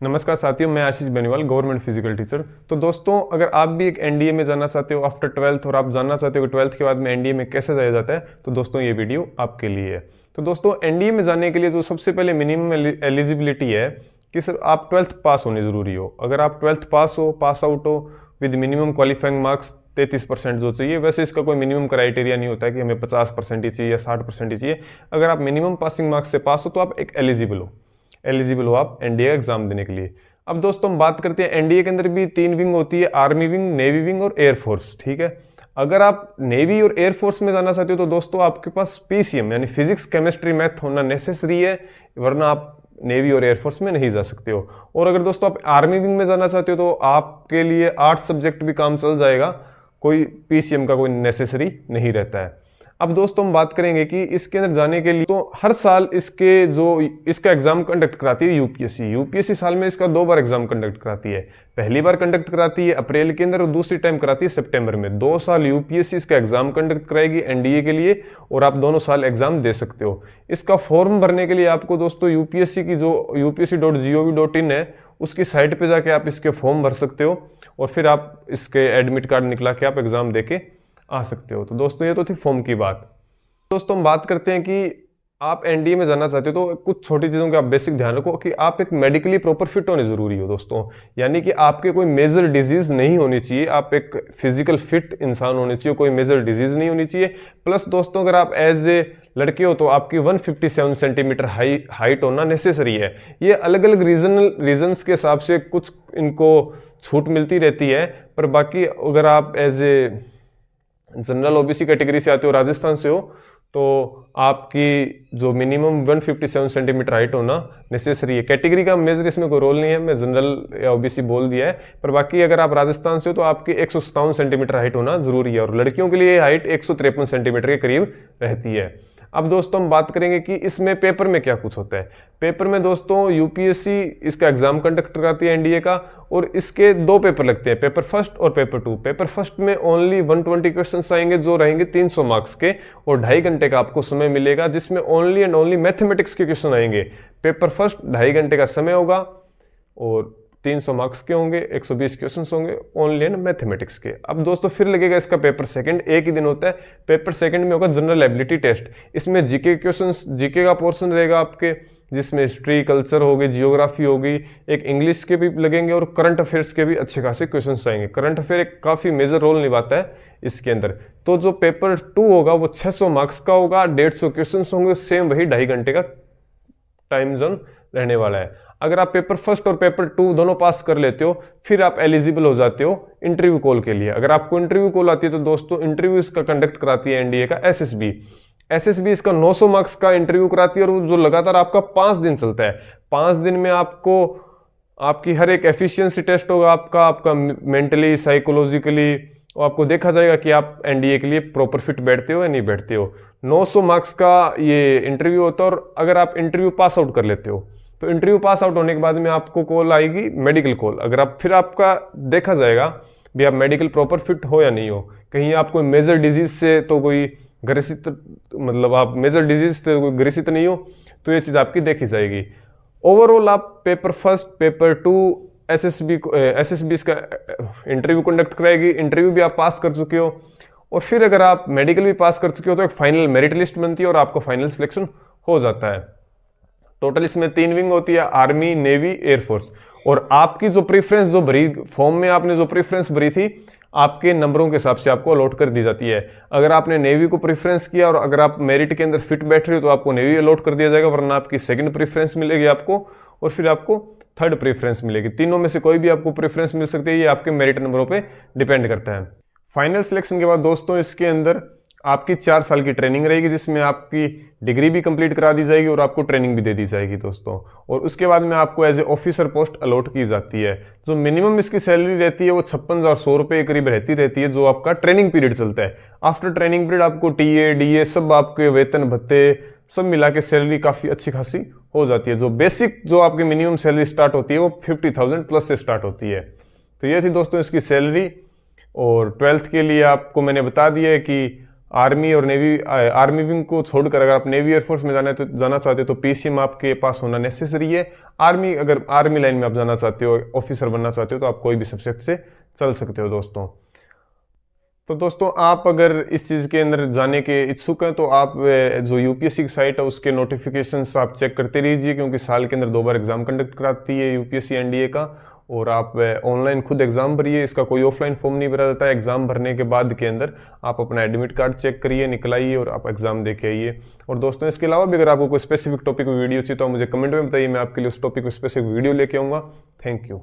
नमस्कार साथियों, मैं आशीष बेनीवाल, गवर्नमेंट फिजिकल टीचर। तो दोस्तों, अगर आप भी एक एनडीए में जाना चाहते हो आफ्टर 12th और आप जानना चाहते हो कि 12th के बाद में एनडीए में कैसे जाया जाता है, तो दोस्तों ये वीडियो आपके लिए है। तो दोस्तों, एनडीए में जाने के लिए जो सबसे पहले मिनिमम एलिजिबिलिटी है कि सर आप 12th पास होने ज़रूरी हो। अगर आप 12th पास आउट हो विद मिनिमम क्वालिफाइंग मार्क्स 33% जो चाहिए। वैसे इसका कोई मिनिमम क्राइटेरिया नहीं होता है कि हमें 50% ही चाहिए या 60% ही चाहिए। अगर आप मिनिमम पासिंग मार्क्स से पास हो तो आप एक एलिजिबल हो आप एनडीए एग्जाम देने के लिए। अब दोस्तों हम बात करते हैं, एनडीए के अंदर भी 3 विंग होती है, आर्मी विंग, नेवी विंग और एयरफोर्स। ठीक है, अगर आप नेवी और एयरफोर्स में जाना चाहते हो तो दोस्तों आपके पास पीसीएम यानी फिजिक्स केमिस्ट्री मैथ होना नेसेसरी है, वरना आप नेवी और एयरफोर्स में नहीं जा सकते हो। और अगर दोस्तों आप आर्मी विंग में जाना चाहते हो तो आपके लिए 8 सब्जेक्ट भी काम चल जाएगा, कोई पीसीएम का कोई नेसेसरी नहीं रहता है। अब दोस्तों हम बात करेंगे कि इसके अंदर जाने के लिए तो हर साल इसका एग्जाम कंडक्ट कराती है यूपीएससी साल में इसका 2 बार एग्जाम कंडक्ट कराती है। पहली बार कंडक्ट कराती है अप्रैल के अंदर और दूसरी टाइम कराती है सितंबर में। 2 साल यूपीएससी इसका एग्जाम कंडक्ट कराएगी एनडीए के लिए और आप दोनों साल एग्जाम दे सकते हो। इसका फॉर्म भरने के लिए आपको दोस्तों यूपीएससी की जो upsc.gov.in है उसकी साइट पे जाके आप इसके फॉर्म भर सकते हो और फिर आप इसके एडमिट कार्ड निकला के आप एग्जाम देके आ सकते हो। तो दोस्तों ये तो थी फॉर्म की बात। दोस्तों हम बात करते हैं कि आप एनडीए में जाना चाहते हो तो कुछ छोटी चीज़ों का आप बेसिक ध्यान रखो कि आप एक मेडिकली प्रॉपर फिट होने ज़रूरी हो दोस्तों, यानी कि आपके कोई मेजर डिजीज नहीं होनी चाहिए, आप एक फिजिकल फिट इंसान होने चाहिए, कोई मेजर डिजीज नहीं होनी चाहिए। प्लस दोस्तों अगर आप एज ए लड़के हो तो आपकी 157 सेंटीमीटर हाइट होना नेसेसरी है। ये अलग अलग रीजन्स के हिसाब से कुछ इनको छूट मिलती रहती है, पर बाकी अगर आप as a general OBC category से आते हो, राजस्थान से हो, तो आपकी जो मिनिमम 157 सेंटीमीटर हाइट होना नेसेसरी है। कैटेगरी का मेजर इसमें कोई रोल नहीं है, मैं जनरल या ओबीसी बोल दिया है, पर बाकी अगर आप राजस्थान से हो तो आपकी 157 सेंटीमीटर हाइट होना जरूरी है और लड़कियों के लिए हाइट 153 सेंटीमीटर के करीब रहती है। अब दोस्तों हम बात करेंगे कि इसमें पेपर में क्या कुछ होता है। पेपर में दोस्तों यूपीएससी इसका एग्जाम कंडक्ट कराती है एनडीए का और इसके 2 पेपर लगते हैं, पेपर फर्स्ट और पेपर 2। पेपर फर्स्ट में ओनली 120 क्वेश्चंस आएंगे जो रहेंगे 300 मार्क्स के और 2.5 घंटे का आपको समय मिलेगा, जिसमें ओनली एंड ओनली मैथमेटिक्स के क्वेश्चन आएंगे। पेपर फर्स्ट 2.5 घंटे का समय होगा और 300 मार्क्स के होंगे, 120 क्वेश्चंस होंगे ओनली एंड मैथमेटिक्स के। अब दोस्तों फिर लगेगा इसका पेपर सेकंड, एक ही दिन होता है। पेपर सेकंड में होगा जनरल एबिलिटी टेस्ट। इसमें जीके क्वेश्चंस, जीके का पोर्शन रहेगा आपके, जिसमें हिस्ट्री, कल्चर होगी, जियोग्राफी होगी, एक इंग्लिश के भी लगेंगे और करंट अफेयर्स के भी अच्छे खासे क्वेश्चंस आएंगे। करंट अफेयर एक काफ़ी मेजर रोल निभाता है इसके अंदर। तो जो पेपर 2 होगा वो 600 मार्क्स का होगा, 150 क्वेश्चन होंगे, सेम वही 2.5 घंटे का टाइम जोन रहने वाला है। अगर आप पेपर फर्स्ट और पेपर 2 दोनों पास कर लेते हो फिर आप एलिजिबल हो जाते हो इंटरव्यू कॉल के लिए। अगर आपको इंटरव्यू कॉल आती है तो दोस्तों इंटरव्यू इसका कंडक्ट कराती है एनडीए का एसएसबी इसका 900 मार्क्स का इंटरव्यू कराती है और जो लगातार आपका 5 दिन चलता है। 5 दिन में आपको आपकी हर एक एफिशिएंसी टेस्ट होगा, आपका मेंटली, साइकोलॉजिकली, और आपको देखा जाएगा कि आप एनडीए के लिए प्रॉपर फिट बैठते हो या नहीं बैठते हो। 900 मार्क्स का ये इंटरव्यू होता है और अगर आप इंटरव्यू पास आउट कर लेते हो तो इंटरव्यू पास आउट होने के बाद में आपको कॉल आएगी मेडिकल कॉल। अगर आप फिर आपका देखा जाएगा भी आप मेडिकल प्रॉपर फिट हो या नहीं हो, कहीं आप कोई मेजर डिजीज से तो कोई ग्रसित, मतलब आप मेजर डिजीज से कोई ग्रसित नहीं हो, तो ये चीज़ आपकी देखी जाएगी। ओवरऑल आप पेपर फर्स्ट, पेपर 2 एसएसबी इसका इंटरव्यू कंडक्ट कराएगी। इंटरव्यू भी आप पास कर चुके हो और फिर अगर आप मेडिकल भी पास कर चुके हो तो एक फाइनल मेरिट लिस्ट बनती है और आपका फाइनल सिलेक्शन हो जाता है। टोटल इसमें 3 विंग होती है, आर्मी, नेवी, एयरफोर्स। और आपकी जो प्रेफरेंस जो भरी फॉर्म में आपने जो प्रेफरेंस भरी थी आपके नंबरों के हिसाब से आपको अलॉट कर दी जाती है। अगर आपने नेवी को प्रेफरेंस किया और अगर आप मेरिट के अंदर फिट बैठ रहे हो तो आपको नेवी अलॉट कर दिया जाएगा, वरना आपकी सेकंड प्रेफरेंस मिलेगी आपको और फिर आपको थर्ड प्रेफरेंस मिलेगी। तीनों में से कोई भी आपको प्रेफरेंस मिल सकती है, ये आपके मेरिट नंबरों पे डिपेंड करता है। फाइनल सिलेक्शन के बाद दोस्तों इसके अंदर आपकी 4 साल की ट्रेनिंग रहेगी, जिसमें आपकी डिग्री भी कंप्लीट करा दी जाएगी और आपको ट्रेनिंग भी दे दी जाएगी दोस्तों। और उसके बाद में आपको as a officer post allot की जाती है। जो मिनिमम इसकी सैलरी रहती है वो 56,100 रुपये के करीब रहती है, जो आपका ट्रेनिंग पीरियड चलता है। आफ्टर ट्रेनिंग पीरियड आपको टीए, डीए सब आपके वेतन भत्ते सब मिला के सैलरी काफ़ी अच्छी खासी हो जाती है। जो बेसिक जो आपकी मिनिमम सैलरी स्टार्ट होती है वो 50,000 प्लस से स्टार्ट होती है। तो ये थी दोस्तों इसकी सैलरी। और 12th के लिए आपको मैंने बता दिया है कि आर्मी और नेवी, आर्मी विंग को छोड़कर अगर आप नेवी एयरफोर्स में जाना चाहते हो तो पीसीएम आपके पास होना नेसेसरी है। अगर आर्मी लाइन में आप जाना चाहते हो, ऑफिसर बनना चाहते हो, तो आप कोई भी सब्जेक्ट से चल सकते हो दोस्तों। तो दोस्तों आप अगर इस चीज़ के अंदर जाने के इच्छुक हैं तो आप जो यूपीएससी की साइट है उसके नोटिफिकेशंस आप चेक करते रहिए, क्योंकि साल के अंदर 2 बार एग्जाम कंडक्ट कराती है यूपीएससी एनडीए का। और आप ऑनलाइन खुद एग्जाम भरिए, इसका कोई ऑफलाइन फॉर्म नहीं भरा जाता है। एग्जाम भरने के बाद के अंदर आप अपना एडमिट कार्ड चेक करिए, निकलाइए और आप एग्जाम दे के आइए। और दोस्तों इसके अलावा भी अगर आपको कोई स्पेसिफिक टॉपिक वीडियो चाहिए तो मुझे कमेंट में बताइए, मैं आपके लिए उस टॉपिक पर स्पेसिफिक वीडियो लेके आऊँगा। Thank you.